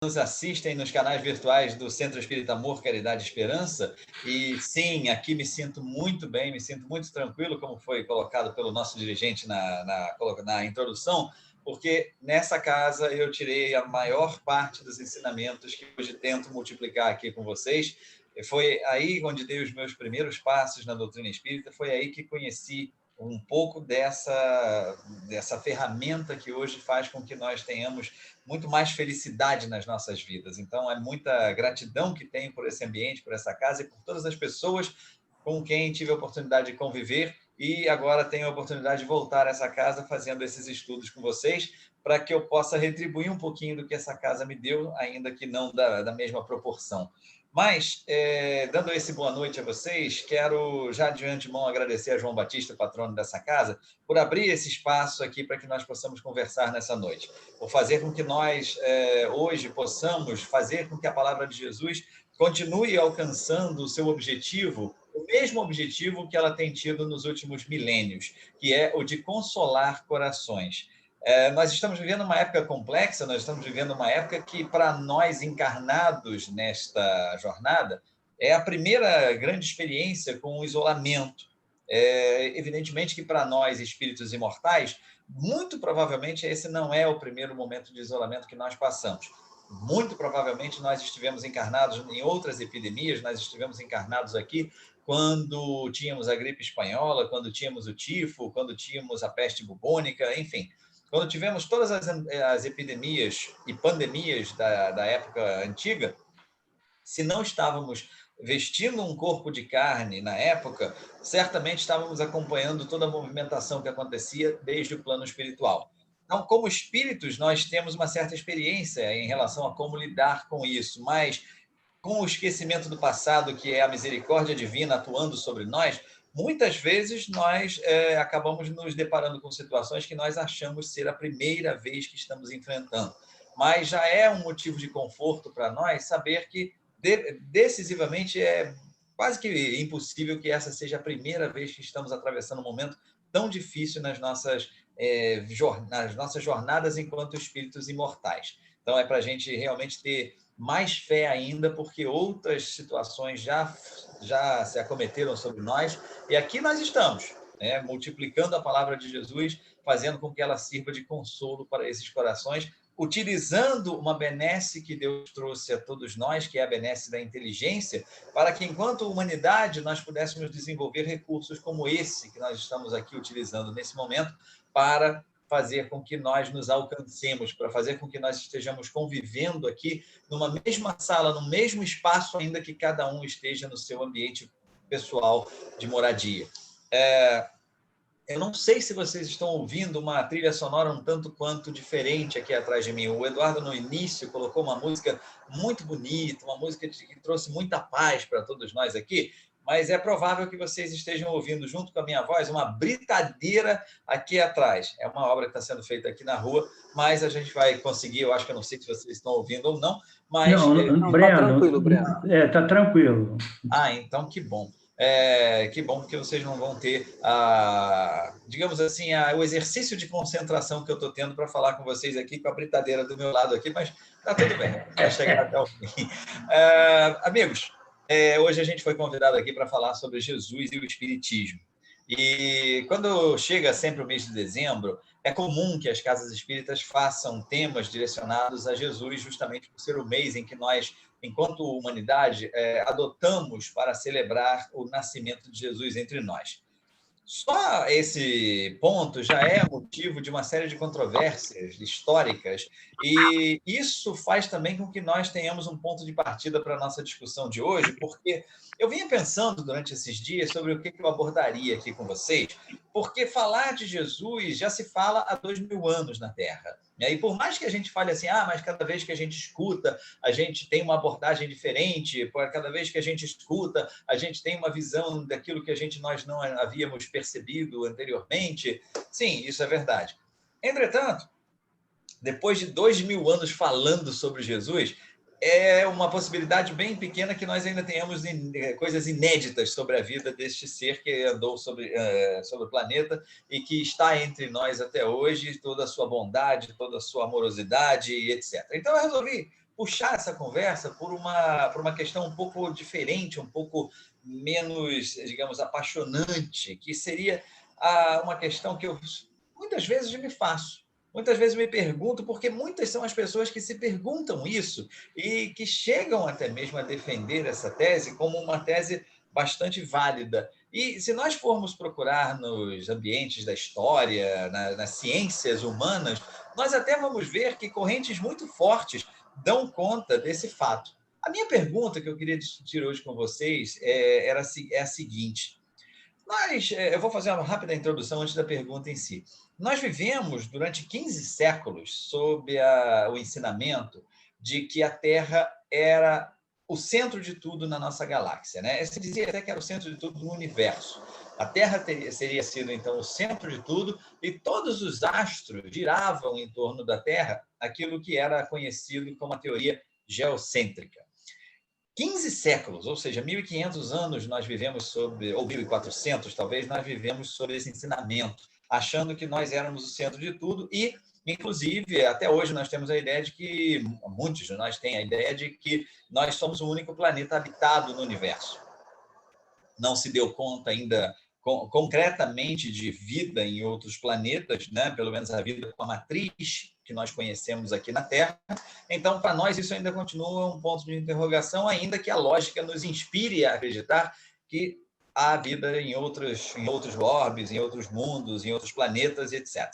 nos assistem nos canais virtuais do Centro Espírita Amor, Caridade e Esperança. E sim, aqui me sinto muito bem, me sinto muito tranquilo, como foi colocado pelo nosso dirigente na introdução, porque nessa casa eu tirei a maior parte dos ensinamentos que hoje tento multiplicar aqui com vocês. Foi aí onde dei os meus primeiros passos na doutrina espírita, foi aí que conheci um pouco dessa ferramenta que hoje faz com que nós tenhamos muito mais felicidade nas nossas vidas. Então, é muita gratidão que tenho por esse ambiente, por essa casa e por todas as pessoas com quem tive a oportunidade de conviver, e agora tenho a oportunidade de voltar a essa casa fazendo esses estudos com vocês, para que eu possa retribuir um pouquinho do que essa casa me deu, ainda que não da mesma proporção. Mas, dando esse boa noite a vocês, quero já de antemão agradecer a João Batista, patrono dessa casa, por abrir esse espaço aqui para que nós possamos conversar nessa noite, por fazer com que nós, hoje, possamos fazer com que a palavra de Jesus continue alcançando o seu objetivo, o mesmo objetivo que ela tem tido nos últimos milênios, que é o de consolar corações. Nós estamos vivendo uma época complexa, nós estamos vivendo uma época que, para nós encarnados nesta jornada, é a primeira grande experiência com o isolamento. Evidentemente que, para nós, espíritos imortais, muito provavelmente esse não é o primeiro momento de isolamento que nós passamos. Muito provavelmente nós estivemos encarnados em outras epidemias, nós estivemos encarnados aqui quando tínhamos a gripe espanhola, quando tínhamos o tifo, quando tínhamos a peste bubônica, enfim. Quando tivemos todas as epidemias e pandemias da época antiga, se não estávamos vestindo um corpo de carne na época, certamente estávamos acompanhando toda a movimentação que acontecia desde o plano espiritual. Então, como espíritos, nós temos uma certa experiência em relação a como lidar com isso, mas com o esquecimento do passado, que é a misericórdia divina atuando sobre nós, muitas vezes nós acabamos nos deparando com situações que nós achamos ser a primeira vez que estamos enfrentando. Mas já é um motivo de conforto para nós saber que decisivamente é quase que impossível que essa seja a primeira vez que estamos atravessando um momento tão difícil nas nossas jornadas enquanto espíritos imortais. Então, é para a gente realmente ter mais fé ainda, porque outras situações já se acometeram sobre nós, e aqui nós estamos, né, multiplicando a palavra de Jesus, fazendo com que ela sirva de consolo para esses corações, utilizando uma benesse que Deus trouxe a todos nós, que é a benesse da inteligência, para que, enquanto humanidade, nós pudéssemos desenvolver recursos como esse que nós estamos aqui utilizando nesse momento, para fazer com que nós nos alcancemos, para fazer com que nós estejamos convivendo aqui numa mesma sala, no mesmo espaço, ainda que cada um esteja no seu ambiente pessoal de moradia. Eu não sei se vocês estão ouvindo uma trilha sonora um tanto quanto diferente aqui atrás de mim. O Eduardo, no início, colocou uma música muito bonita, uma música que trouxe muita paz para todos nós aqui, mas é provável que vocês estejam ouvindo, junto com a minha voz, uma britadeira aqui atrás. É uma obra que está sendo feita aqui na rua, mas a gente vai conseguir, eu acho que eu não sei se vocês estão ouvindo ou não, mas... Não, Breno, tá tranquilo, Breno. Tá tranquilo. Então que bom. Que bom, porque vocês não vão ter, digamos assim, o exercício de concentração que eu estou tendo para falar com vocês aqui, com a britadeira do meu lado aqui, mas está tudo bem, vai chegar até o fim. Amigos, hoje a gente foi convidado aqui para falar sobre Jesus e o Espiritismo. E quando chega sempre o mês de dezembro, é comum que as casas espíritas façam temas direcionados a Jesus, justamente por ser o mês em que nós, enquanto humanidade, adotamos para celebrar o nascimento de Jesus entre nós. Só esse ponto já é motivo de uma série de controvérsias históricas, e isso faz também com que nós tenhamos um ponto de partida para a nossa discussão de hoje, porque eu vinha pensando durante esses dias sobre o que eu abordaria aqui com vocês, porque falar de Jesus já se fala há 2000 anos na Terra. E por mais que a gente fale assim, mas cada vez que a gente escuta, a gente tem uma abordagem diferente, cada vez que a gente escuta, a gente tem uma visão daquilo que nós não havíamos percebido anteriormente. Sim, isso é verdade. Entretanto, depois de 2000 anos falando sobre Jesus, é uma possibilidade bem pequena que nós ainda tenhamos coisas inéditas sobre a vida deste ser que andou sobre o planeta e que está entre nós até hoje, toda a sua bondade, toda a sua amorosidade, etc. Então eu resolvi puxar essa conversa por uma questão um pouco diferente, um pouco menos, digamos, apaixonante, que seria uma questão que eu muitas vezes me faço. Muitas vezes me pergunto, porque muitas são as pessoas que se perguntam isso e que chegam até mesmo a defender essa tese como uma tese bastante válida. E se nós formos procurar nos ambientes da história, nas ciências humanas, nós até vamos ver que correntes muito fortes dão conta desse fato. A minha pergunta que eu queria discutir hoje com vocês é a seguinte. Eu vou fazer uma rápida introdução antes da pergunta em si. Nós vivemos durante 15 séculos sob o ensinamento de que a Terra era o centro de tudo na nossa galáxia, né? Se dizia até que era o centro de tudo no universo. A Terra seria sido, então, o centro de tudo e todos os astros giravam em torno da Terra, aquilo que era conhecido como a teoria geocêntrica. 15 séculos, ou seja, 1.500 anos nós vivemos sobre, ou 1.400 talvez, nós vivemos sobre esse ensinamento, achando que nós éramos o centro de tudo e, inclusive, até hoje nós temos a ideia de que, muitos de nós têm a ideia de que nós somos o único planeta habitado no universo. Não se deu conta ainda concretamente de vida em outros planetas, né? Pelo menos a vida com a matriz que nós conhecemos aqui na Terra. Então, para nós, isso ainda continua um ponto de interrogação, ainda que a lógica nos inspire a acreditar que há vida em outros orbes, em outros mundos, em outros planetas, etc.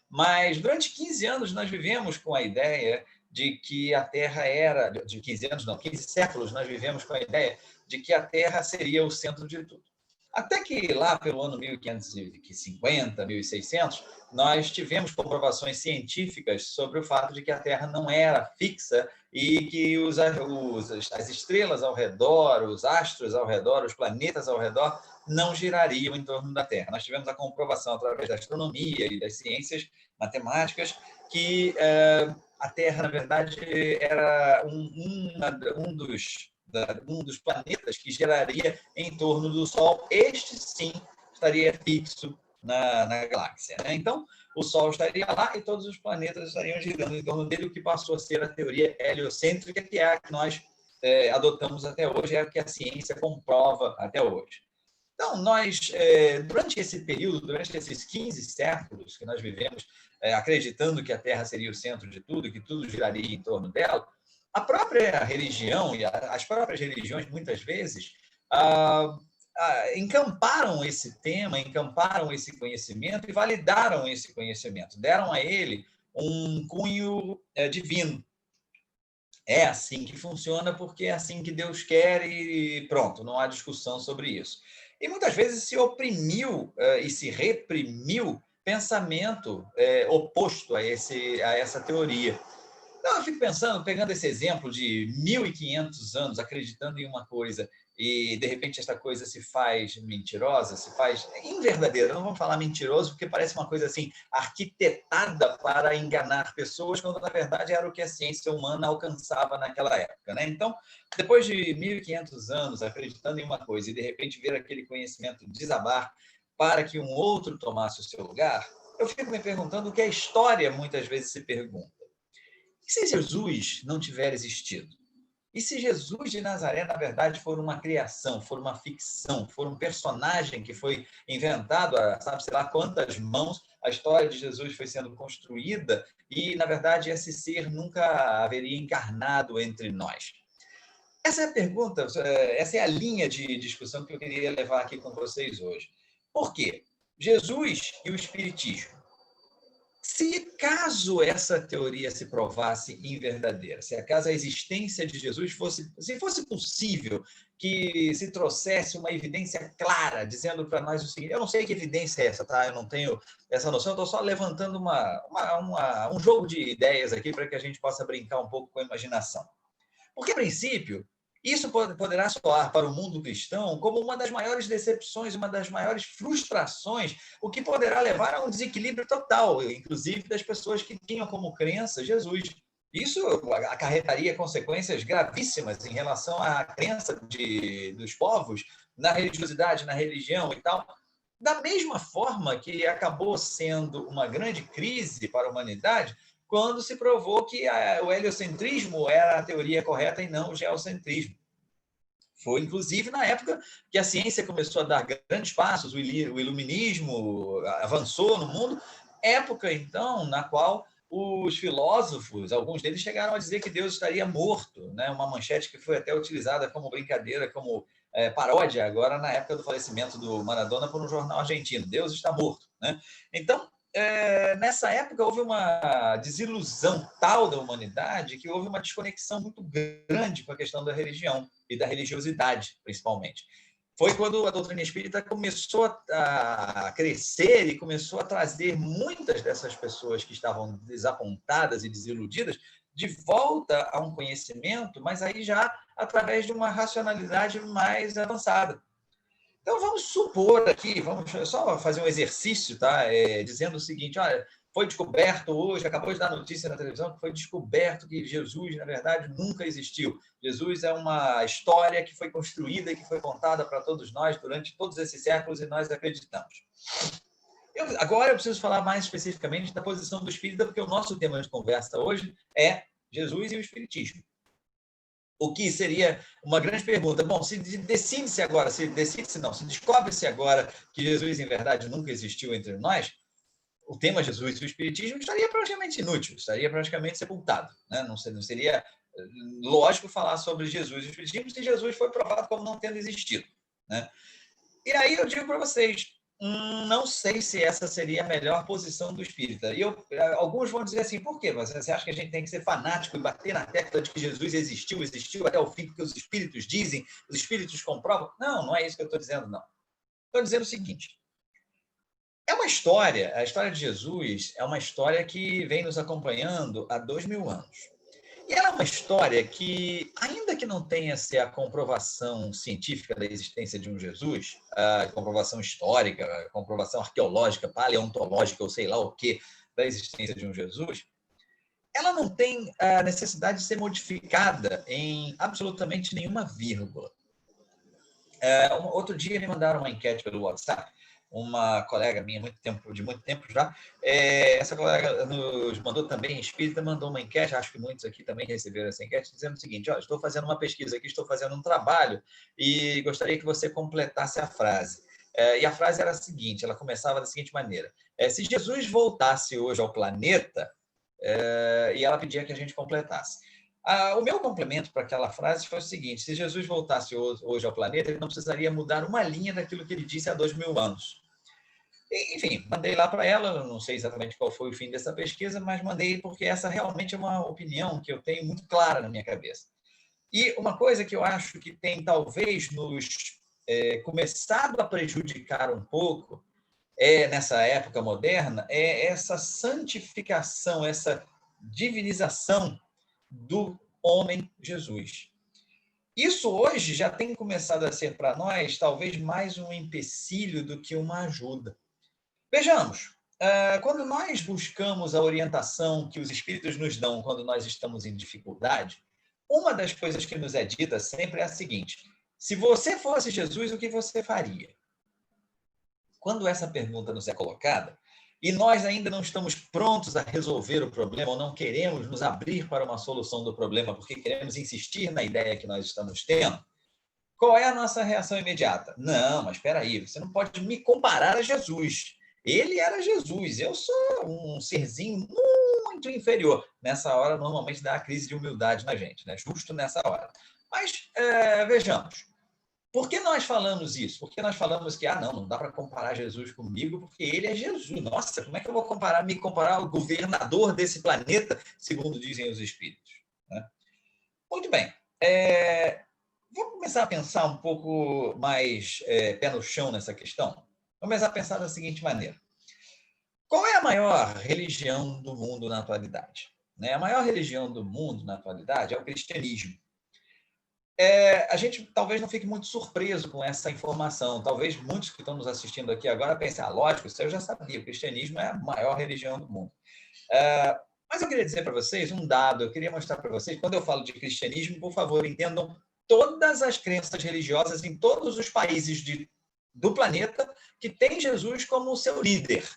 Mas, durante 15 anos, nós vivemos com a ideia de que a Terra era... De 15 anos, não, 15 séculos, nós vivemos com a ideia de que a Terra seria o centro de tudo. Até que lá pelo ano 1550, 1600, nós tivemos comprovações científicas sobre o fato de que a Terra não era fixa e que as estrelas ao redor, os astros ao redor, os planetas ao redor não girariam em torno da Terra. Nós tivemos a comprovação através da astronomia e das ciências matemáticas que a Terra, na verdade, era um dos planetas que giraria em torno do Sol. Este, sim, estaria fixo na galáxia, né? Então, o Sol estaria lá e todos os planetas estariam girando em torno dele, o que passou a ser a teoria heliocêntrica, que é a que nós adotamos até hoje, é a que a ciência comprova até hoje. Então, nós, durante esse período, durante esses 15 séculos que nós vivemos, acreditando que a Terra seria o centro de tudo, que tudo giraria em torno dela, a própria religião e as próprias religiões, muitas vezes, encamparam esse tema, encamparam esse conhecimento e validaram esse conhecimento, deram a ele um cunho divino. É assim que funciona porque é assim que Deus quer e pronto, não há discussão sobre isso. E muitas vezes se oprimiu e se reprimiu pensamento oposto a essa teoria. Então, eu fico pensando, pegando esse exemplo de 1.500 anos acreditando em uma coisa e, de repente, esta coisa se faz mentirosa, se faz inverdadeira. Não vamos falar mentiroso, porque parece uma coisa assim, arquitetada para enganar pessoas, quando, na verdade, era o que a ciência humana alcançava naquela época, né? Então, depois de 1.500 anos acreditando em uma coisa e, de repente, ver aquele conhecimento desabar para que um outro tomasse o seu lugar, eu fico me perguntando o que a história muitas vezes se pergunta. E se Jesus não tiver existido? E se Jesus de Nazaré, na verdade, for uma criação, for uma ficção, for um personagem que foi inventado a sabe-se lá quantas mãos, a história de Jesus foi sendo construída e, na verdade, esse ser nunca haveria encarnado entre nós? Essa é a pergunta, essa é a linha de discussão que eu queria levar aqui com vocês hoje. Por quê? Jesus e o Espiritismo. Se caso essa teoria se provasse inverdadeira, se acaso a existência de Jesus se fosse possível que se trouxesse uma evidência clara, dizendo para nós o seguinte, eu não sei que evidência é essa, tá? Eu não tenho essa noção, eu estou só levantando um jogo de ideias aqui para que a gente possa brincar um pouco com a imaginação. Porque, a princípio, isso poderá soar para o mundo cristão como uma das maiores decepções, uma das maiores frustrações, o que poderá levar a um desequilíbrio total, inclusive das pessoas que tinham como crença Jesus. Isso acarretaria consequências gravíssimas em relação à crença dos povos na religiosidade, na religião e tal. Da mesma forma que acabou sendo uma grande crise para a humanidade quando se provou que o heliocentrismo era a teoria correta e não o geocentrismo. Foi, inclusive, na época que a ciência começou a dar grandes passos, o iluminismo avançou no mundo, época, então, na qual os filósofos, alguns deles chegaram a dizer que Deus estaria morto, né? Uma manchete que foi até utilizada como brincadeira, como paródia, agora na época do falecimento do Maradona por um jornal argentino. Deus está morto, né? Então, nessa época houve uma desilusão tal da humanidade que houve uma desconexão muito grande com a questão da religião e da religiosidade, principalmente. Foi quando a doutrina espírita começou a crescer e começou a trazer muitas dessas pessoas que estavam desapontadas e desiludidas de volta a um conhecimento, mas aí já através de uma racionalidade mais avançada. Então, vamos supor aqui, vamos só fazer um exercício, tá? Dizendo o seguinte, olha, foi descoberto hoje, acabou de dar notícia na televisão, que foi descoberto que Jesus, na verdade, nunca existiu. Jesus é uma história que foi construída e que foi contada para todos nós durante todos esses séculos e nós acreditamos. Agora eu preciso falar mais especificamente da posição do espírita, porque o nosso tema de conversa hoje é Jesus e o espiritismo. O que seria uma grande pergunta. Bom, se decide-se agora, se descobre-se agora que Jesus, em verdade, nunca existiu entre nós, o tema Jesus e o espiritismo estaria praticamente inútil, estaria praticamente sepultado, né? Não seria lógico falar sobre Jesus e o espiritismo se Jesus foi provado como não tendo existido, né? E aí eu digo para vocês, não sei se essa seria a melhor posição do espírita. E alguns vão dizer assim, por quê? Você acha que a gente tem que ser fanático e bater na tecla de que Jesus existiu até o fim, porque os espíritos dizem, os espíritos comprovam? Não, não é isso que eu estou dizendo, não. Estou dizendo o seguinte, a história de Jesus é uma história que vem nos acompanhando há 2000 anos. E ela é uma história que, ainda que não tenha-se a comprovação científica da existência de um Jesus, a comprovação histórica, a comprovação arqueológica, paleontológica, ou sei lá o que, da existência de um Jesus, ela não tem a necessidade de ser modificada em absolutamente nenhuma vírgula. Outro dia me mandaram uma enquete pelo WhatsApp, uma colega minha, de muito tempo já, essa colega nos mandou também, espírita, mandou uma enquete, acho que muitos aqui também receberam essa enquete, dizendo o seguinte, olha, estou fazendo uma pesquisa aqui, estou fazendo um trabalho e gostaria que você completasse a frase. E a frase era a seguinte, ela começava da seguinte maneira, se Jesus voltasse hoje ao planeta, e ela pedia que a gente completasse. O meu complemento para aquela frase foi o seguinte, se Jesus voltasse hoje ao planeta, ele não precisaria mudar uma linha daquilo que ele disse há 2000 anos. E, enfim, mandei lá para ela, não sei exatamente qual foi o fim dessa pesquisa, mas mandei porque essa realmente é uma opinião que eu tenho muito clara na minha cabeça. E uma coisa que eu acho que tem talvez nos começado a prejudicar um pouco nessa época moderna, é essa santificação, essa divinização do homem Jesus. Isso hoje já tem começado a ser para nós talvez mais um empecilho do que uma ajuda. Vejamos, quando nós buscamos a orientação que os espíritos nos dão quando nós estamos em dificuldade, uma das coisas que nos é dita sempre é a seguinte, se você fosse Jesus, o que você faria? Quando essa pergunta nos é colocada, e nós ainda não estamos prontos a resolver o problema, ou não queremos nos abrir para uma solução do problema, porque queremos insistir na ideia que nós estamos tendo, qual é a nossa reação imediata? Não, mas espera aí, você não pode me comparar a Jesus. Ele era Jesus, eu sou um serzinho muito inferior. Nessa hora, normalmente dá a crise de humildade na gente, né? Justo nessa hora. Mas, vejamos. Por que nós falamos isso? Porque nós falamos que, não dá para comparar Jesus comigo, porque ele é Jesus. Nossa, como é que eu vou me comparar ao governador desse planeta, segundo dizem os espíritos? Né? Muito bem. Vamos começar a pensar um pouco mais pé no chão nessa questão? Vamos começar a pensar da seguinte maneira. Qual é a maior religião do mundo na atualidade? A maior religião do mundo na atualidade é o cristianismo. A gente talvez não fique muito surpreso com essa informação. Talvez muitos que estão nos assistindo aqui agora pensem, lógico, isso eu já sabia, o cristianismo é a maior religião do mundo. Mas eu queria dizer para vocês um dado, eu queria mostrar para vocês, quando eu falo de cristianismo, por favor, entendam todas as crenças religiosas em todos os países do planeta que tem Jesus como seu líder.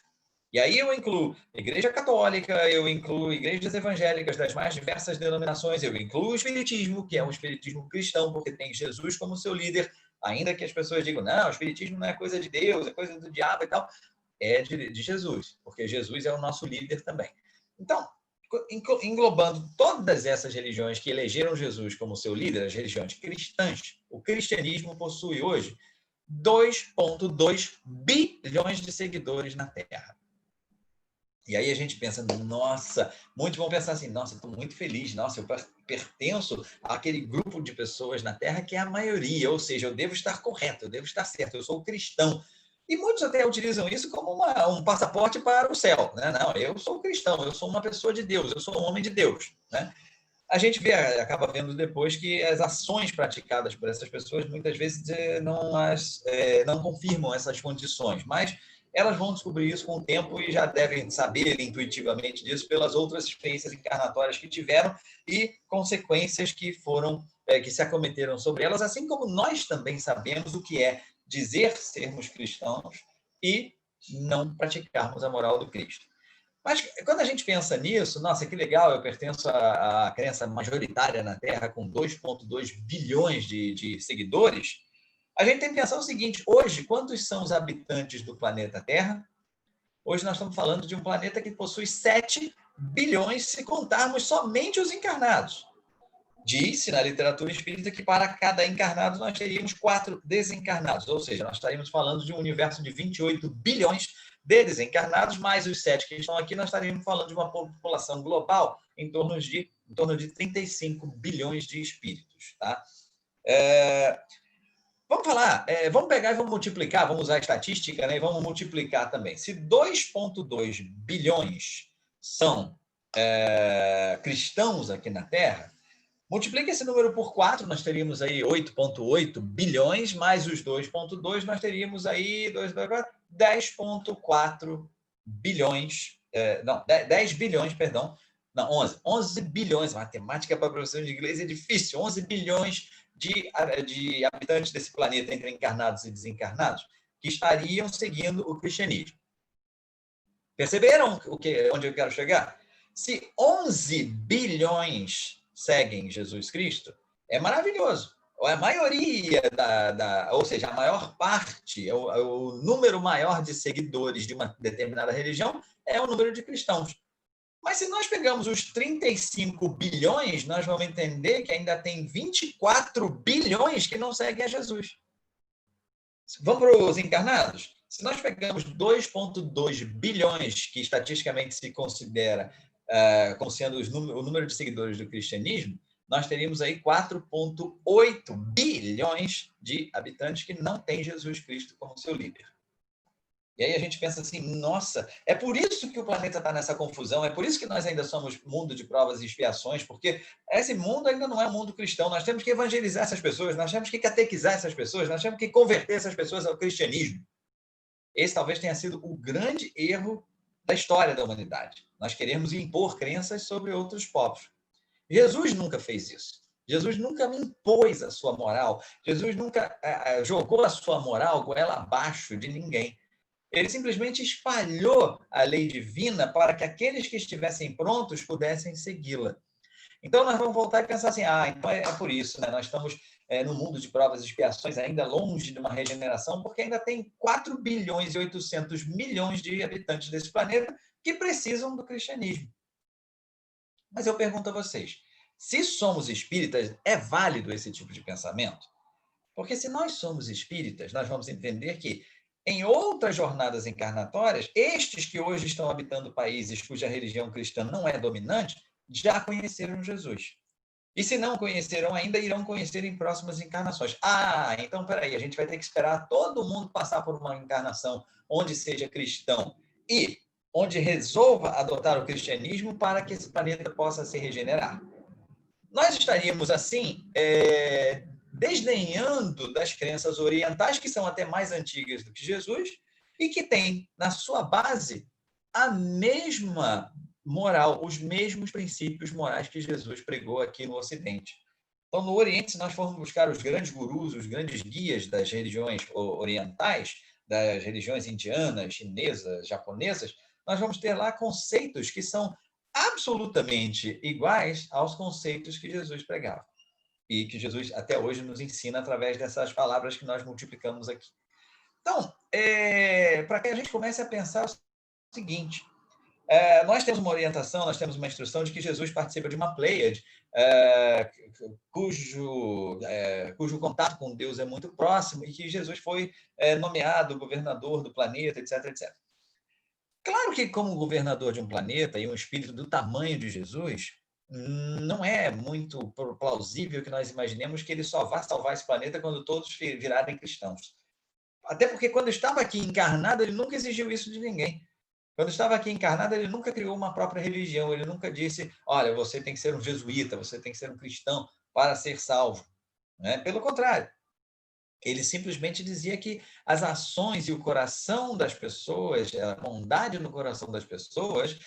E aí eu incluo Igreja Católica, eu incluo igrejas evangélicas das mais diversas denominações, eu incluo o Espiritismo, que é um Espiritismo cristão, porque tem Jesus como seu líder, ainda que as pessoas digam, não, o Espiritismo não é coisa de Deus, é coisa do diabo e tal, é de Jesus, porque Jesus é o nosso líder também. Então, englobando todas essas religiões que elegeram Jesus como seu líder, as religiões cristãs, o cristianismo possui hoje 2,2 bilhões de seguidores na Terra. E aí a gente pensa, nossa, muitos vão pensar assim, nossa, estou muito feliz, nossa, eu pertenço àquele grupo de pessoas na Terra que é a maioria, ou seja, eu devo estar correto, eu devo estar certo, eu sou cristão. E muitos até utilizam isso como um passaporte para o céu, né? Não, eu sou cristão, eu sou uma pessoa de Deus, eu sou um homem de Deus, né? A gente acaba vendo depois que as ações praticadas por essas pessoas muitas vezes não confirmam essas condições, mas elas vão descobrir isso com o tempo e já devem saber intuitivamente disso pelas outras experiências encarnatórias que tiveram e consequências que que se acometeram sobre elas, assim como nós também sabemos o que é dizer sermos cristãos e não praticarmos a moral do Cristo. Mas quando a gente pensa nisso, nossa, que legal, eu pertenço à crença majoritária na Terra com 2,2 bilhões de seguidores, a gente tem que pensar o seguinte, hoje, quantos são os habitantes do planeta Terra? Hoje nós estamos falando de um planeta que possui 7 bilhões, se contarmos somente os encarnados. Diz-se na literatura espírita que para cada encarnado nós teríamos 4 desencarnados, ou seja, nós estaríamos falando de um universo de 28 bilhões de desencarnados, mais os 7 que estão aqui, nós estaríamos falando de uma população global em torno de 35 bilhões de espíritos. Tá? Vamos falar, vamos pegar e vamos multiplicar, vamos usar a estatística, né, e vamos multiplicar também. Se 2,2 bilhões são cristãos aqui na Terra, multiplica esse número por 4, nós teríamos aí 8,8 bilhões, mais os 2,2, nós teríamos aí 10,4 bilhões, 10 bilhões, perdão, não, 11 bilhões, matemática para professor de inglês é difícil, 11 bilhões de habitantes desse planeta, entre encarnados e desencarnados, que estariam seguindo o cristianismo. Perceberam onde eu quero chegar? Se 11 bilhões seguem Jesus Cristo, é maravilhoso. A maioria ou seja, a maior parte, o número maior de seguidores de uma determinada religião é o número de cristãos. Mas se nós pegamos os 35 bilhões, nós vamos entender que ainda tem 24 bilhões que não seguem a Jesus. Vamos para os encarnados? Se nós pegamos 2,2 bilhões, que estatisticamente se considera como sendo o número de seguidores do cristianismo, nós teríamos aí 4,8 bilhões de habitantes que não têm Jesus Cristo como seu líder. E aí a gente pensa assim, nossa, é por isso que o planeta está nessa confusão, é por isso que nós ainda somos mundo de provas e expiações, porque esse mundo ainda não é um mundo cristão, nós temos que evangelizar essas pessoas, nós temos que catequizar essas pessoas, nós temos que converter essas pessoas ao cristianismo. Esse talvez tenha sido o grande erro da história da humanidade. Nós queremos impor crenças sobre outros povos. Jesus nunca fez isso. Jesus nunca me impôs a sua moral. Jesus nunca jogou a sua moral goela abaixo de ninguém. Ele simplesmente espalhou a lei divina para que aqueles que estivessem prontos pudessem segui-la. Então, nós vamos voltar e pensar assim, então é por isso, né? Nós estamos no mundo de provas e expiações, ainda longe de uma regeneração, porque ainda tem 4 bilhões e 800 milhões de habitantes desse planeta que precisam do cristianismo. Mas eu pergunto a vocês, se somos espíritas, é válido esse tipo de pensamento? Porque se nós somos espíritas, nós vamos entender que em outras jornadas encarnatórias, estes que hoje estão habitando países cuja religião cristã não é dominante, já conheceram Jesus. E se não conheceram ainda, irão conhecer em próximas encarnações. Então, peraí, a gente vai ter que esperar todo mundo passar por uma encarnação onde seja cristão e onde resolva adotar o cristianismo para que esse planeta possa se regenerar. Nós estaríamos, assim, desdenhando das crenças orientais, que são até mais antigas do que Jesus, e que têm, na sua base, a mesma moral, os mesmos princípios morais que Jesus pregou aqui no Ocidente. Então, no Oriente, se nós formos buscar os grandes gurus, os grandes guias das religiões orientais, das religiões indianas, chinesas, japonesas, nós vamos ter lá conceitos que são absolutamente iguais aos conceitos que Jesus pregava. E que Jesus até hoje nos ensina através dessas palavras que nós multiplicamos aqui. Então, para que a gente comece a pensar o seguinte, nós temos uma orientação, nós temos uma instrução de que Jesus participa de uma pleiade, cujo contato com Deus é muito próximo e que Jesus foi nomeado governador do planeta, etc, etc. Claro que, como governador de um planeta e um espírito do tamanho de Jesus, não é muito plausível que nós imaginemos que ele só vá salvar esse planeta quando todos virarem cristãos. Até porque, quando estava aqui encarnado, ele nunca exigiu isso de ninguém. Quando estava aqui encarnado, ele nunca criou uma própria religião, ele nunca disse, olha, você tem que ser um jesuíta, você tem que ser um cristão para ser salvo. Né? Pelo contrário, ele simplesmente dizia que as ações e o coração das pessoas, a bondade no coração das pessoas,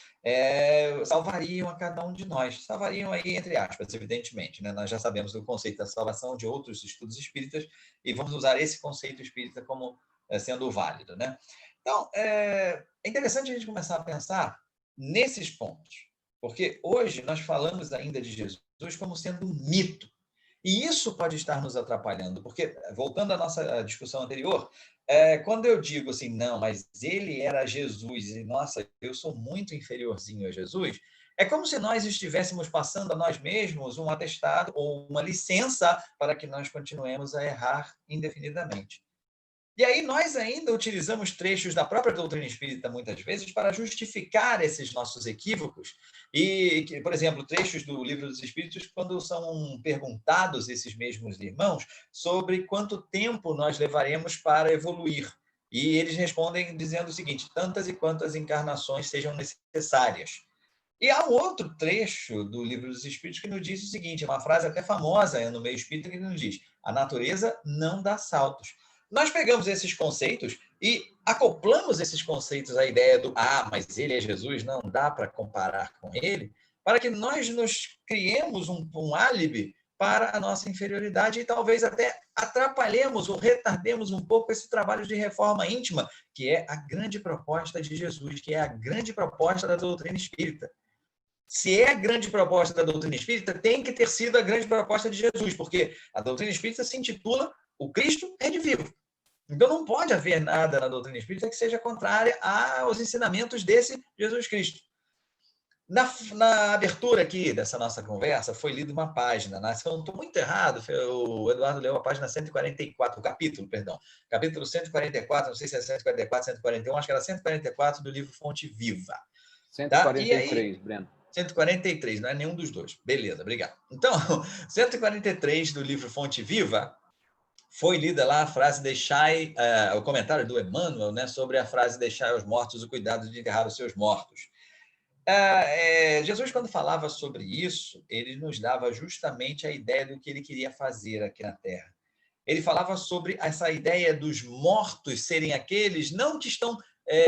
salvariam a cada um de nós. Salvariam aí, entre aspas, evidentemente. Né? Nós já sabemos do conceito da salvação de outros estudos espíritas e vamos usar esse conceito espírita como sendo válido. Né? Então, é interessante a gente começar a pensar nesses pontos, porque hoje nós falamos ainda de Jesus como sendo um mito. E isso pode estar nos atrapalhando, porque, voltando à nossa discussão anterior, quando eu digo assim, não, mas ele era Jesus, e nossa, eu sou muito inferiorzinho a Jesus, é como se nós estivéssemos passando a nós mesmos um atestado ou uma licença para que nós continuemos a errar indefinidamente. E aí nós ainda utilizamos trechos da própria doutrina espírita, muitas vezes, para justificar esses nossos equívocos. E, por exemplo, trechos do Livro dos Espíritos, quando são perguntados esses mesmos irmãos sobre quanto tempo nós levaremos para evoluir. E eles respondem dizendo o seguinte, tantas e quantas encarnações sejam necessárias. E há um outro trecho do Livro dos Espíritos que nos diz o seguinte, uma frase até famosa no meio espírita que nos diz, a natureza não dá saltos. Nós pegamos esses conceitos e acoplamos esses conceitos à ideia do mas ele é Jesus, não dá para comparar com ele, para que nós nos criemos um álibi para a nossa inferioridade e talvez até atrapalhemos ou retardemos um pouco esse trabalho de reforma íntima, que é a grande proposta de Jesus, que é a grande proposta da doutrina espírita. Se é a grande proposta da doutrina espírita, tem que ter sido a grande proposta de Jesus, porque a doutrina espírita se intitula O Cristo Redivivo. Então, não pode haver nada na doutrina espírita que seja contrária aos ensinamentos desse Jesus Cristo. Na abertura aqui dessa nossa conversa, foi lida uma página, né? Se eu não estou muito errado, o Eduardo leu a página 144, o capítulo, perdão. Capítulo 144, não sei se é 144, 141, acho que era 144 do livro Fonte Viva. 143, tá? Aí, Breno. 143, não é nenhum dos dois. Beleza, obrigado. Então, 143 do livro Fonte Viva, foi lida lá a frase o comentário do Emmanuel, né, sobre a frase deixai aos mortos o cuidado de enterrar os seus mortos. Jesus, quando falava sobre isso, ele nos dava justamente a ideia do que ele queria fazer aqui na Terra. Ele falava sobre essa ideia dos mortos serem aqueles não que estão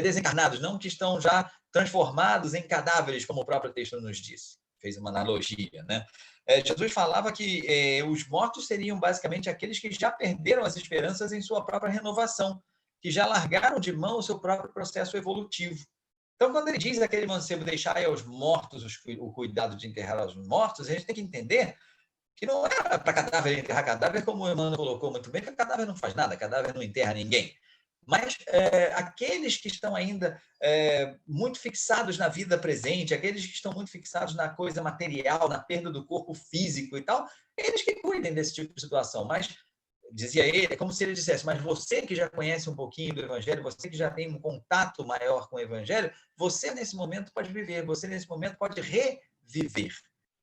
desencarnados, não que estão já transformados em cadáveres, como o próprio texto nos disse. Fez uma analogia, né? Jesus falava que os mortos seriam basicamente aqueles que já perderam as esperanças em sua própria renovação, que já largaram de mão o seu próprio processo evolutivo. Então, quando ele diz aquele mancebo deixai aos mortos o cuidado de enterrar os mortos, a gente tem que entender que não era para cadáver enterrar cadáver, como o Emmanuel colocou muito bem, que o cadáver não faz nada, cadáver não enterra ninguém. Mas aqueles que estão ainda muito fixados na vida presente, aqueles que estão muito fixados na coisa material, na perda do corpo físico e tal, eles que cuidem desse tipo de situação. Mas, dizia ele, é como se ele dissesse, mas você que já conhece um pouquinho do Evangelho, você que já tem um contato maior com o Evangelho, você nesse momento pode viver, você nesse momento pode reviver.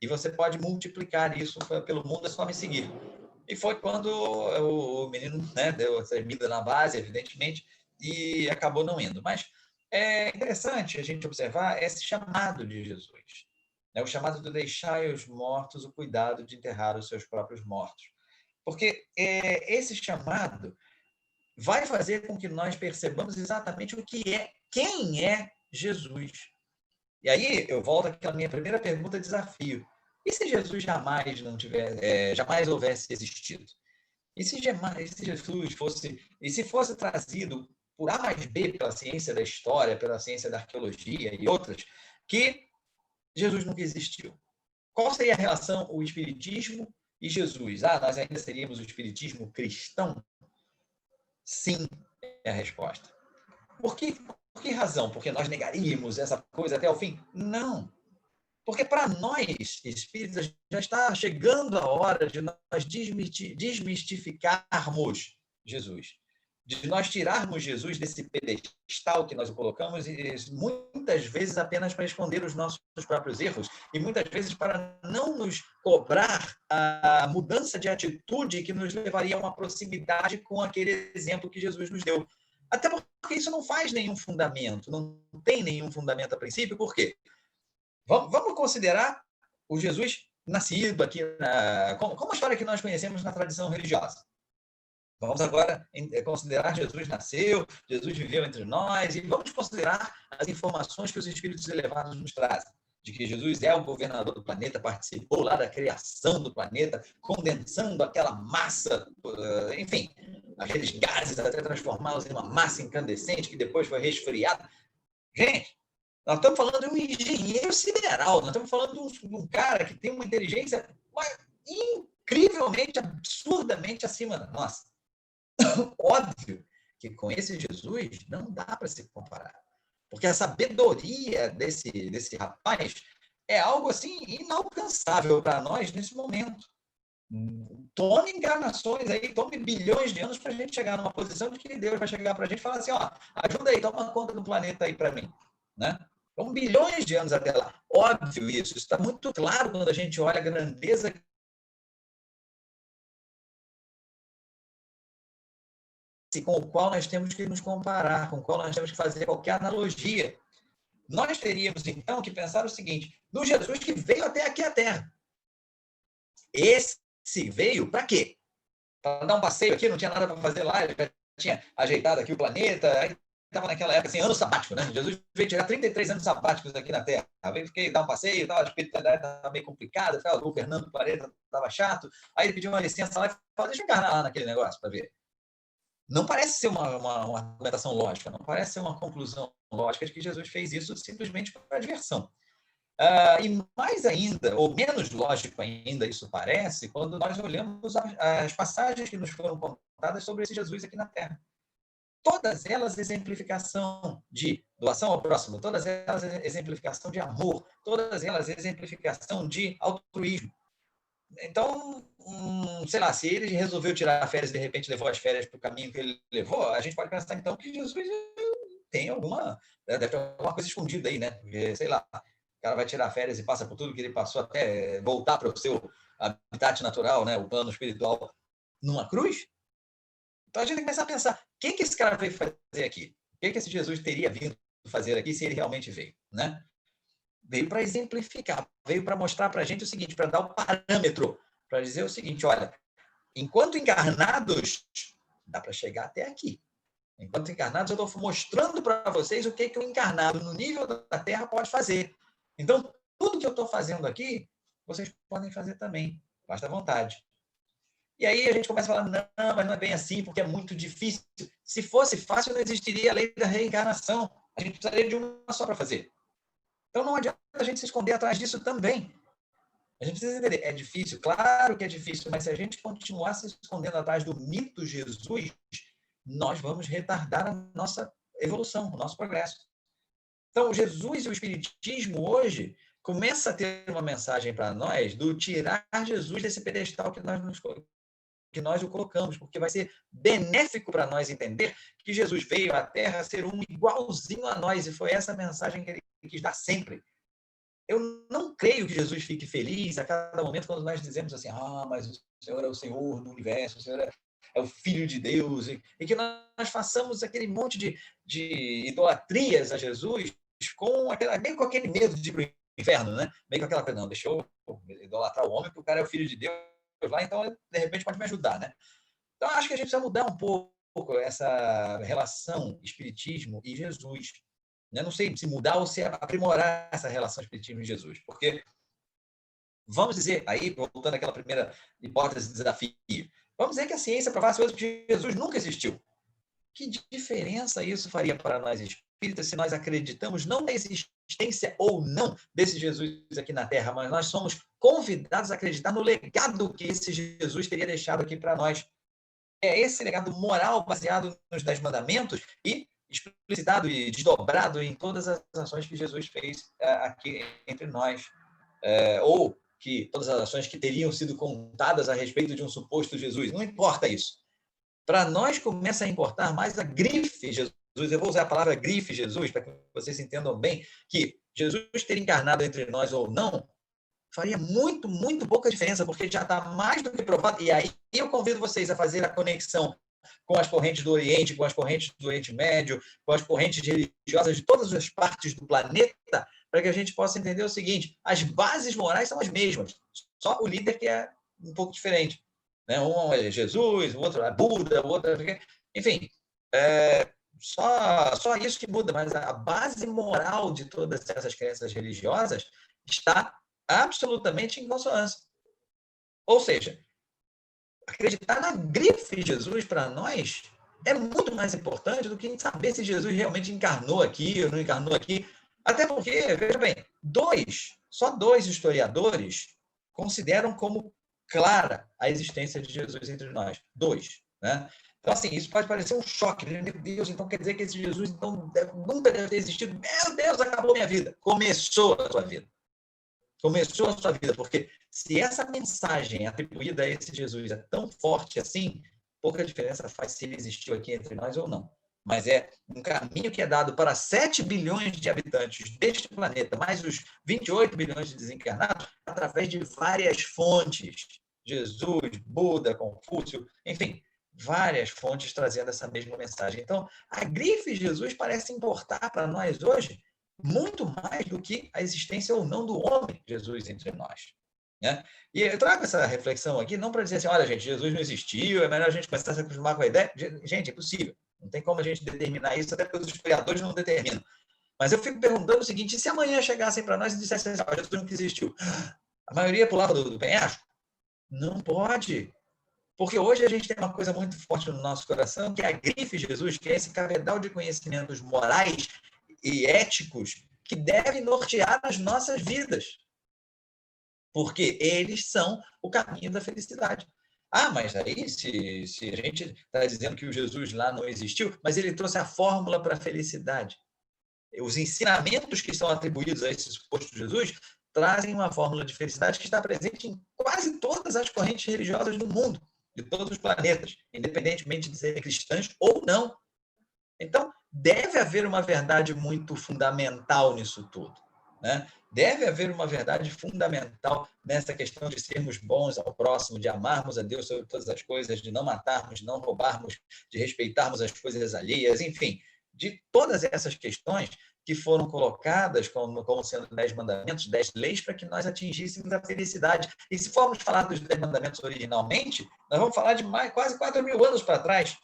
E você pode multiplicar isso pelo mundo, é só me seguir. E foi quando o menino, né, deu essa tremida na base, evidentemente, e acabou não indo. Mas é interessante a gente observar esse chamado de Jesus. Né? O chamado de deixar aos mortos o cuidado de enterrar os seus próprios mortos. Porque esse chamado vai fazer com que nós percebamos exatamente quem é Jesus. E aí eu volto àquela minha primeira pergunta, desafio. E se Jesus jamais houvesse existido? E se Jesus fosse trazido por A mais B, pela ciência da história, pela ciência da arqueologia e outras, que Jesus nunca existiu. Qual seria a relação o espiritismo e Jesus? Nós ainda seríamos o espiritismo cristão? Sim, é a resposta. Por que razão? Porque nós negaríamos essa coisa até o fim? Não. Porque para nós, espíritas, já está chegando a hora de nós desmistificarmos Jesus. De nós tirarmos Jesus desse pedestal que nós o colocamos, e muitas vezes apenas para esconder os nossos próprios erros, e muitas vezes para não nos cobrar a mudança de atitude que nos levaria a uma proximidade com aquele exemplo que Jesus nos deu. Até porque isso não faz nenhum fundamento, não tem nenhum fundamento a princípio. Por quê? Vamos considerar o Jesus nascido aqui, como a história que nós conhecemos na tradição religiosa. Vamos agora considerar Jesus nasceu, Jesus viveu entre nós, e vamos considerar as informações que os espíritos elevados nos trazem, de que Jesus é o governador do planeta, participou lá da criação do planeta, condensando aquela massa, enfim, aqueles gases até transformá-los em uma massa incandescente que depois foi resfriada. Gente, nós estamos falando de um engenheiro sideral, nós estamos falando de um cara que tem uma inteligência incrivelmente, absurdamente acima da nossa. Óbvio que com esse Jesus não dá para se comparar, porque a sabedoria desse rapaz é algo assim inalcançável para nós nesse momento. Tome encarnações aí, tome bilhões de anos para a gente chegar numa posição de que Deus vai chegar para a gente e falar assim, ajuda aí, toma conta do planeta aí para mim, né? Então, bilhões de anos até lá. Óbvio isso está muito claro quando a gente olha a grandeza com o qual nós temos que nos comparar, com o qual nós temos que fazer qualquer analogia. Nós teríamos, então, que pensar o seguinte, no Jesus que veio até aqui à Terra. Esse veio para quê? Para dar um passeio aqui, não tinha nada para fazer lá, ele já tinha ajeitado aqui o planeta, aí estava naquela época, assim, ano sabático, né? Jesus veio tirar 33 anos sabáticos aqui na Terra. Veio dar um passeio, a espiritualidade estava meio complicada, estava governando o planeta, estava chato, aí ele pediu uma licença lá e falou, deixa eu encarnar lá naquele negócio para ver. Não parece ser uma argumentação lógica, não parece ser uma conclusão lógica de que Jesus fez isso simplesmente para diversão. E mais ainda, ou menos lógico ainda, isso parece, quando nós olhamos as passagens que nos foram contadas sobre esse Jesus aqui na Terra. Todas elas exemplificação de doação ao próximo, todas elas exemplificação de amor, todas elas exemplificação de altruísmo. Então, sei lá, se ele resolveu tirar férias e de repente levou as férias para o caminho que ele levou, a gente pode pensar então que Jesus tem deve ter alguma coisa escondida aí, né? Porque, sei lá, o cara vai tirar férias e passa por tudo que ele passou até voltar para o seu habitat natural, né? O plano espiritual, numa cruz. Então a gente tem que começar a pensar, o que esse cara veio fazer aqui? O que esse Jesus teria vindo fazer aqui se ele realmente veio, né? Veio para exemplificar, veio para mostrar para a gente o seguinte, para dar o parâmetro, para dizer o seguinte, olha, enquanto encarnados, dá para chegar até aqui. Enquanto encarnados, eu estou mostrando para vocês o que o encarnado no nível da Terra pode fazer. Então, tudo que eu estou fazendo aqui, vocês podem fazer também, basta vontade. E aí a gente começa a falar, não, mas não é bem assim, porque é muito difícil. Se fosse fácil, não existiria a lei da reencarnação. A gente precisaria de uma só para fazer. Então não adianta a gente se esconder atrás disso também. A gente precisa entender, é difícil, claro que é difícil, mas se a gente continuar se escondendo atrás do mito Jesus, nós vamos retardar a nossa evolução, o nosso progresso. Então, Jesus e o Espiritismo hoje começa a ter uma mensagem para nós do tirar Jesus desse pedestal que nós o colocamos, porque vai ser benéfico para nós entender que Jesus veio à Terra a ser um igualzinho a nós, e foi essa mensagem que ele quis dar sempre. Eu não creio que Jesus fique feliz a cada momento quando nós dizemos assim, mas o Senhor é o Senhor do universo, o Senhor é o Filho de Deus, e que nós façamos aquele monte de idolatrias a Jesus meio com aquele medo de ir para o inferno, né? Meio com aquela coisa, não, deixa eu idolatrar o homem, porque o cara é o Filho de Deus lá, então ele, de repente, pode me ajudar, né? Então, acho que a gente precisa mudar um pouco essa relação espiritismo e Jesus. Eu não sei se mudar ou se aprimorar essa relação espiritismo e Jesus, porque, vamos dizer, aí, voltando àquela primeira hipótese de desafio, vamos dizer que a ciência provasse hoje que Jesus nunca existiu. Que diferença isso faria para nós espíritas se nós acreditamos não na existência ou não desse Jesus aqui na Terra, mas nós somos convidados a acreditar no legado que esse Jesus teria deixado aqui para nós. É esse legado moral baseado nos 10 mandamentos e explicitado e desdobrado em todas as ações que Jesus fez aqui entre nós. Ou que todas as ações que teriam sido contadas a respeito de um suposto Jesus. Não importa isso. Para nós começa a importar mais a grife Jesus. Eu vou usar a palavra grife Jesus para que vocês entendam bem que Jesus ter encarnado entre nós ou não faria muito, muito pouca diferença, porque já está mais do que provado. E aí eu convido vocês a fazer a conexão com as correntes do Oriente, com as correntes do Oriente Médio, com as correntes religiosas de todas as partes do planeta, para que a gente possa entender o seguinte: as bases morais são as mesmas, só o líder que é um pouco diferente. Né? Um é Jesus, o outro é Buda, o outro é... Enfim, só isso que muda, mas a base moral de todas essas crenças religiosas está absolutamente em consonância. Ou seja, acreditar na grife de Jesus para nós é muito mais importante do que saber se Jesus realmente encarnou aqui ou não encarnou aqui. Até porque, veja bem, só dois historiadores consideram como clara a existência de Jesus entre nós. 2, né? Então, assim, isso pode parecer um choque. Meu Deus, então quer dizer que esse Jesus nunca deve ter existido. Meu Deus, acabou minha vida. Começou a sua vida. Começou a sua vida, porque se essa mensagem atribuída a esse Jesus é tão forte assim, pouca diferença faz se ele existiu aqui entre nós ou não. Mas é um caminho que é dado para 7 bilhões de habitantes deste planeta, mais os 28 bilhões de desencarnados, através de várias fontes. Jesus, Buda, Confúcio, enfim, várias fontes trazendo essa mesma mensagem. Então, a grife Jesus parece importar para nós hoje muito mais do que a existência ou não do homem Jesus entre nós. Né? E eu trago essa reflexão aqui não para dizer assim, olha, gente, Jesus não existiu, é melhor a gente começar a se acostumar com a ideia. Gente, é possível. Não tem como a gente determinar isso, até porque os historiadores não determinam. Mas eu fico perguntando o seguinte, e se amanhã chegassem para nós e dissessem assim, Jesus nunca existiu? A maioria pulava do penhasco? Não pode. Porque hoje a gente tem uma coisa muito forte no nosso coração, que é a grife Jesus, que é esse cabedal de conhecimentos morais e éticos que devem nortear as nossas vidas. Porque eles são o caminho da felicidade. Ah, mas aí, se a gente está dizendo que o Jesus lá não existiu, mas ele trouxe a fórmula para a felicidade. Os ensinamentos que são atribuídos a esse suposto Jesus trazem uma fórmula de felicidade que está presente em quase todas as correntes religiosas do mundo, de todos os planetas, independentemente de serem cristãs ou não. Então, deve haver uma verdade muito fundamental nisso tudo. Né? Deve haver uma verdade fundamental nessa questão de sermos bons ao próximo, de amarmos a Deus sobre todas as coisas, de não matarmos, de não roubarmos, de respeitarmos as coisas alheias, enfim, de todas essas questões que foram colocadas como sendo 10 mandamentos, 10 leis, para que nós atingíssemos a felicidade. E se formos falar dos 10 mandamentos originalmente, nós vamos falar de quase 4.000 anos para trás.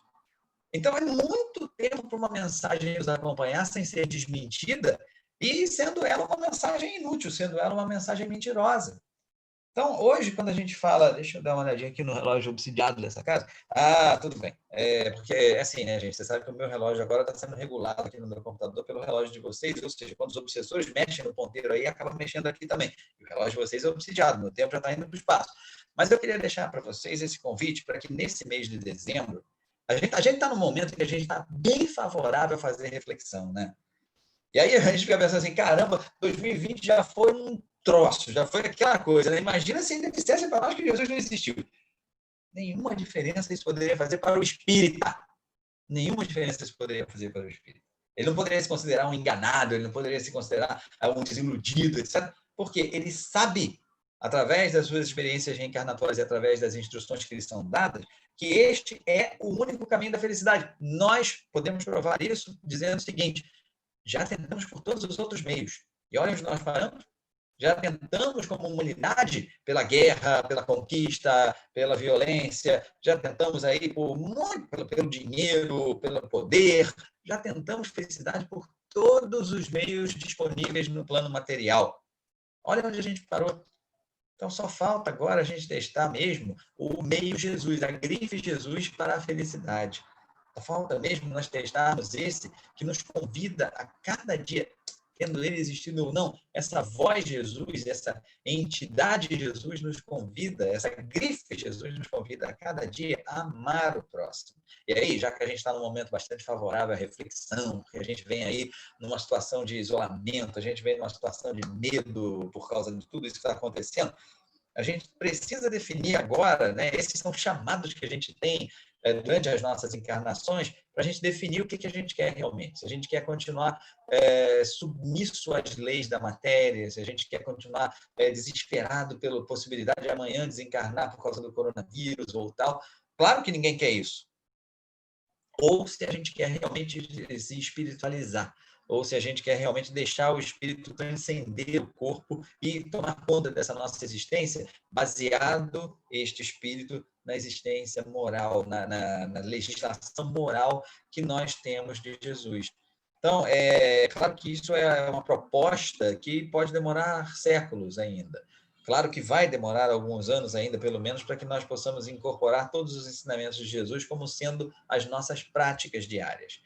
Então, é muito tempo para uma mensagem nos acompanhar sem ser desmentida e sendo ela uma mensagem inútil, sendo ela uma mensagem mentirosa. Então, hoje, quando a gente fala... Deixa eu dar uma olhadinha aqui no relógio obsidiado dessa casa. Ah, tudo bem. Porque é assim, né, gente? Você sabe que o meu relógio agora está sendo regulado aqui no meu computador pelo relógio de vocês, ou seja, quando os obsessores mexem no ponteiro aí, acaba mexendo aqui também. E o relógio de vocês é obsidiado, meu tempo já está indo para o espaço. Mas eu queria deixar para vocês esse convite para que nesse mês de dezembro, a gente está num momento que a gente está bem favorável a fazer reflexão, né? E aí a gente fica pensando assim, caramba, 2020 já foi um troço, já foi aquela coisa, né? Imagina se ainda dissesse para nós que Jesus não existiu. Nenhuma diferença isso poderia fazer para o espírita. Nenhuma diferença isso poderia fazer para o espírita. Ele não poderia se considerar um enganado, ele não poderia se considerar um desiludido, etc. Porque ele sabe, através das suas experiências reencarnatórias e através das instruções que lhe são dadas, que este é o único caminho da felicidade. Nós podemos provar isso dizendo o seguinte: já tentamos por todos os outros meios. E olha onde nós paramos. Já tentamos como humanidade pela guerra, pela conquista, pela violência, já tentamos aí pelo dinheiro, pelo poder, já tentamos felicidade por todos os meios disponíveis no plano material. Olha onde a gente parou. Então, só falta agora a gente testar mesmo o meio Jesus, a grife Jesus para a felicidade. falta mesmo nós testarmos esse que nos convida a cada dia, tendo ele existido ou não, essa voz Jesus, essa entidade Jesus nos convida, essa grife Jesus nos convida a cada dia a amar o próximo. E aí, já que a gente está num momento bastante favorável à reflexão, que a gente vem aí numa situação de isolamento, a gente vem numa situação de medo por causa de tudo isso que está acontecendo, a gente precisa definir agora, né? Esses são chamados que a gente tem durante as nossas encarnações, para a gente definir o que a gente quer realmente. Se a gente quer continuar submisso às leis da matéria, se a gente quer continuar desesperado pela possibilidade de amanhã desencarnar por causa do coronavírus ou tal, claro que ninguém quer isso. Ou se a gente quer realmente se espiritualizar, ou se a gente quer realmente deixar o espírito transcender o corpo e tomar conta dessa nossa existência, baseado este espírito na existência moral, na legislação moral que nós temos de Jesus. Então, é claro que isso é uma proposta que pode demorar séculos ainda. Claro que vai demorar alguns anos ainda, pelo menos, para que nós possamos incorporar todos os ensinamentos de Jesus como sendo as nossas práticas diárias.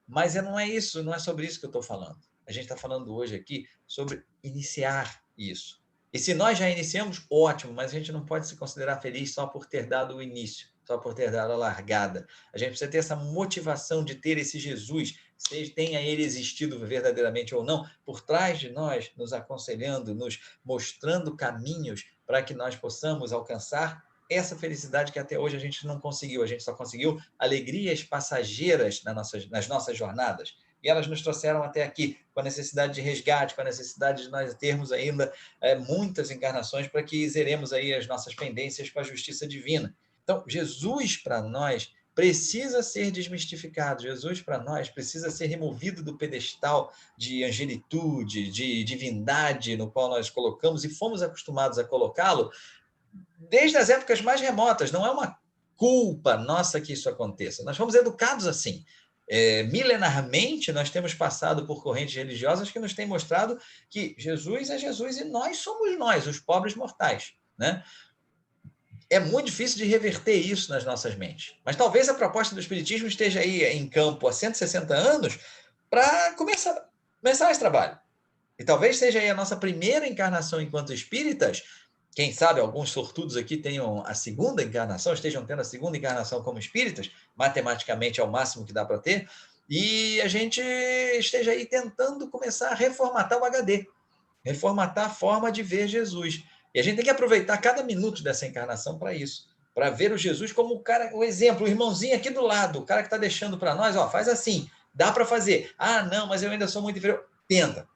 Mas não é isso, não é sobre isso que eu estou falando. A gente está falando hoje aqui sobre iniciar isso. E se nós já iniciamos, ótimo, mas a gente não pode se considerar feliz só por ter dado o início, só por ter dado a largada. A gente precisa ter essa motivação de ter esse Jesus, seja tenha ele existido verdadeiramente ou não, por trás de nós, nos aconselhando, nos mostrando caminhos para que nós possamos alcançar essa felicidade que até hoje a gente não conseguiu. A gente só conseguiu alegrias passageiras nas nossas jornadas. E elas nos trouxeram até aqui, com a necessidade de resgate, com a necessidade de nós termos ainda muitas encarnações para que zeremos aí as nossas pendências com a justiça divina. Então, Jesus, para nós, precisa ser desmistificado. Jesus, para nós, precisa ser removido do pedestal de angelitude, de divindade, no qual nós colocamos e fomos acostumados a colocá-lo desde as épocas mais remotas. Não é uma culpa nossa que isso aconteça. Nós fomos educados assim. Milenarmente, nós temos passado por correntes religiosas que nos têm mostrado que Jesus é Jesus e nós somos nós, os pobres mortais, né? É muito difícil de reverter isso nas nossas mentes. Mas talvez a proposta do Espiritismo esteja aí em campo há 160 anos para começar esse trabalho. E talvez seja aí a nossa primeira encarnação enquanto espíritas. Quem sabe alguns sortudos aqui tenham a segunda encarnação, estejam tendo a segunda encarnação como espíritas, matematicamente é o máximo que dá para ter, e a gente esteja aí tentando começar a reformatar o HD, reformatar a forma de ver Jesus. E a gente tem que aproveitar cada minuto dessa encarnação para isso, para ver o Jesus como o cara, o exemplo, o irmãozinho aqui do lado, o cara que está deixando para nós, ó, faz assim, dá para fazer. Ah, não, mas eu ainda sou muito inferior. Tenta.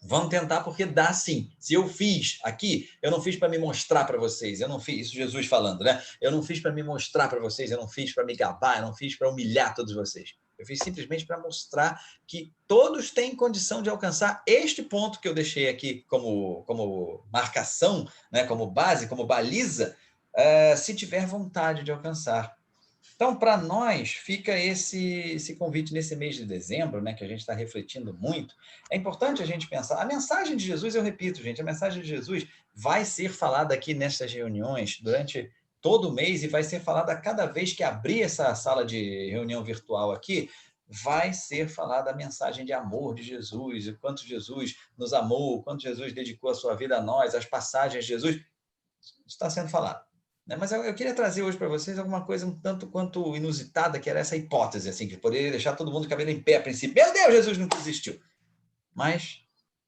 Vamos tentar porque dá sim. Se eu fiz aqui, eu não fiz para me mostrar para vocês, eu não fiz, isso Jesus falando, né? Eu não fiz para me mostrar para vocês, eu não fiz para me gabar, eu não fiz para humilhar todos vocês. Eu fiz simplesmente para mostrar que todos têm condição de alcançar este ponto que eu deixei aqui como marcação, né? Como base, como baliza, se tiver vontade de alcançar. Então, para nós, fica esse convite nesse mês de dezembro, né, que a gente está refletindo muito. É importante a gente pensar. A mensagem de Jesus, eu repito, gente, a mensagem de Jesus vai ser falada aqui nessas reuniões durante todo o mês e vai ser falada cada vez que abrir essa sala de reunião virtual aqui, vai ser falada a mensagem de amor de Jesus, o quanto Jesus nos amou, o quanto Jesus dedicou a sua vida a nós, as passagens de Jesus, está sendo falado. Mas eu queria trazer hoje para vocês alguma coisa um tanto quanto inusitada, que era essa hipótese, assim, que poderia deixar todo mundo de cabelo em pé a princípio. Meu Deus, Jesus nunca existiu. Mas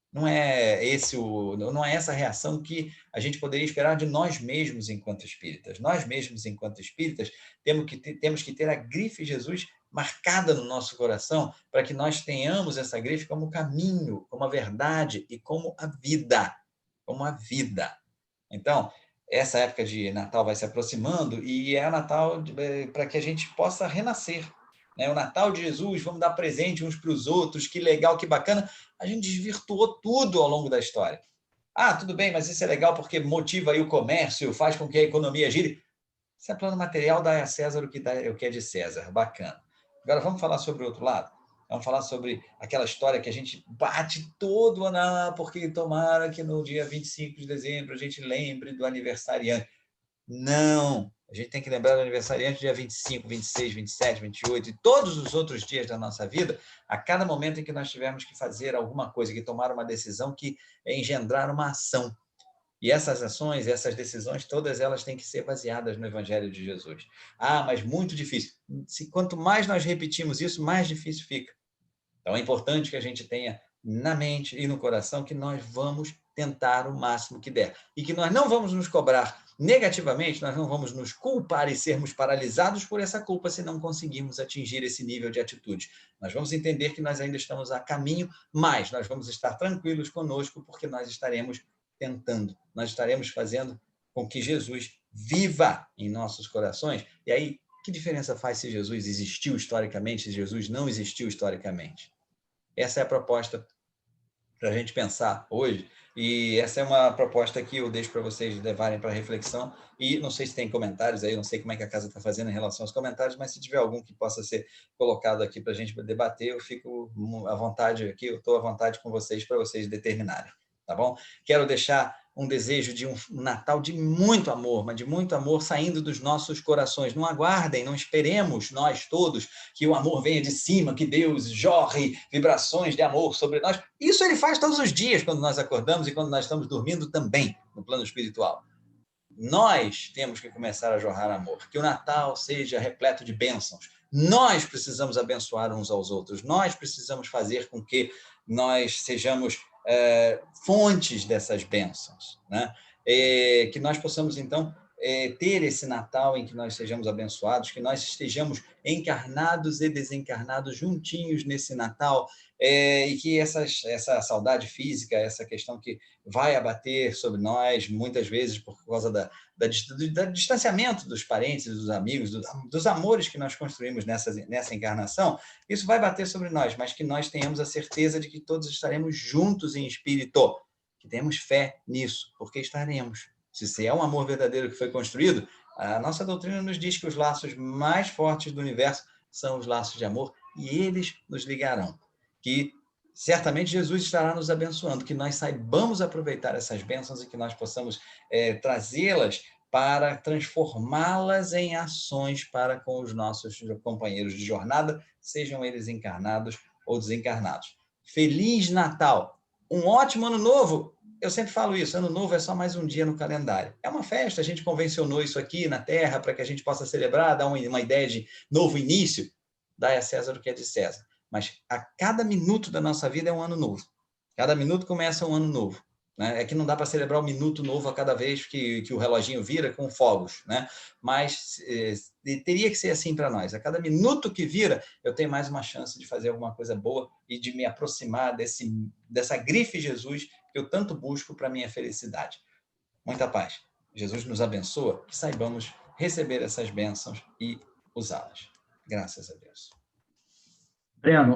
não é essa reação que a gente poderia esperar de nós mesmos enquanto espíritas. Nós mesmos enquanto espíritas temos que ter a grife Jesus marcada no nosso coração para que nós tenhamos essa grife como caminho, como a verdade e como a vida. Como a vida. Então, essa época de Natal vai se aproximando e é o Natal para que a gente possa renascer. Né? O Natal de Jesus, vamos dar presente uns para os outros, que legal, que bacana. A gente desvirtuou tudo ao longo da história. Ah, tudo bem, mas isso é legal porque motiva aí o comércio, faz com que a economia gire. Isso é plano material, dá a César o que é de César. Bacana. Agora vamos falar sobre o outro lado? Vamos falar sobre aquela história que a gente bate todo ano, porque tomara que no dia 25 de dezembro a gente lembre do aniversariante. Não! A gente tem que lembrar do aniversariante dia 25, 26, 27, 28 e todos os outros dias da nossa vida, a cada momento em que nós tivermos que fazer alguma coisa, que tomar uma decisão, que engendrar uma ação. E essas ações, essas decisões, todas elas têm que ser baseadas no Evangelho de Jesus. Ah, mas muito difícil. Quanto mais nós repetimos isso, mais difícil fica. Então, é importante que a gente tenha na mente e no coração que nós vamos tentar o máximo que der. E que nós não vamos nos cobrar negativamente, nós não vamos nos culpar e sermos paralisados por essa culpa se não conseguirmos atingir esse nível de atitude. Nós vamos entender que nós ainda estamos a caminho, mas nós vamos estar tranquilos conosco porque nós estaremos tentando, nós estaremos fazendo com que Jesus viva em nossos corações. E aí, que diferença faz se Jesus existiu historicamente, se Jesus não existiu historicamente? Essa é a proposta para a gente pensar hoje, e essa é uma proposta que eu deixo para vocês levarem para reflexão, e não sei se tem comentários aí, não sei como é que a casa está fazendo em relação aos comentários, mas se tiver algum que possa ser colocado aqui para a gente debater, eu fico à vontade aqui, eu estou à vontade com vocês para vocês determinarem, tá bom? Quero deixar um desejo de um Natal de muito amor, mas de muito amor saindo dos nossos corações. Não aguardem, não esperemos nós todos que o amor venha de cima, que Deus jorre vibrações de amor sobre nós. Isso ele faz todos os dias, quando nós acordamos e quando nós estamos dormindo também, no plano espiritual. Nós temos que começar a jorrar amor, que o Natal seja repleto de bênçãos. Nós precisamos abençoar uns aos outros, nós precisamos fazer com que nós sejamos fontes dessas bênçãos, né? Que nós possamos, então, ter esse Natal em que nós sejamos abençoados, que nós estejamos encarnados e desencarnados juntinhos nesse Natal, e que essa saudade física, essa questão que vai abater sobre nós, muitas vezes por causa do distanciamento dos parentes, dos amigos, dos amores que nós construímos nessa encarnação, isso vai bater sobre nós, mas que nós tenhamos a certeza de que todos estaremos juntos em espírito, que temos fé nisso, porque estaremos. Se é um amor verdadeiro que foi construído, a nossa doutrina nos diz que os laços mais fortes do universo são os laços de amor, e eles nos ligarão. Que certamente Jesus estará nos abençoando, que nós saibamos aproveitar essas bênçãos e que nós possamos trazê-las para transformá-las em ações para com os nossos companheiros de jornada, sejam eles encarnados ou desencarnados. Feliz Natal! Um ótimo Ano Novo! Eu sempre falo isso, Ano Novo é só mais um dia no calendário. É uma festa, a gente convencionou isso aqui na Terra para que a gente possa celebrar, dar uma ideia de novo início. Dai a César o que é de César. Mas a cada minuto da nossa vida é um ano novo. Cada minuto começa um ano novo. Né? É que não dá para celebrar um minuto novo a cada vez que o reloginho vira com fogos. Né? Mas teria que ser assim para nós. A cada minuto que vira, eu tenho mais uma chance de fazer alguma coisa boa e de me aproximar dessa grife Jesus que eu tanto busco para a minha felicidade. Muita paz. Jesus nos abençoa, que saibamos receber essas bênçãos e usá-las. Graças a Deus. Breno,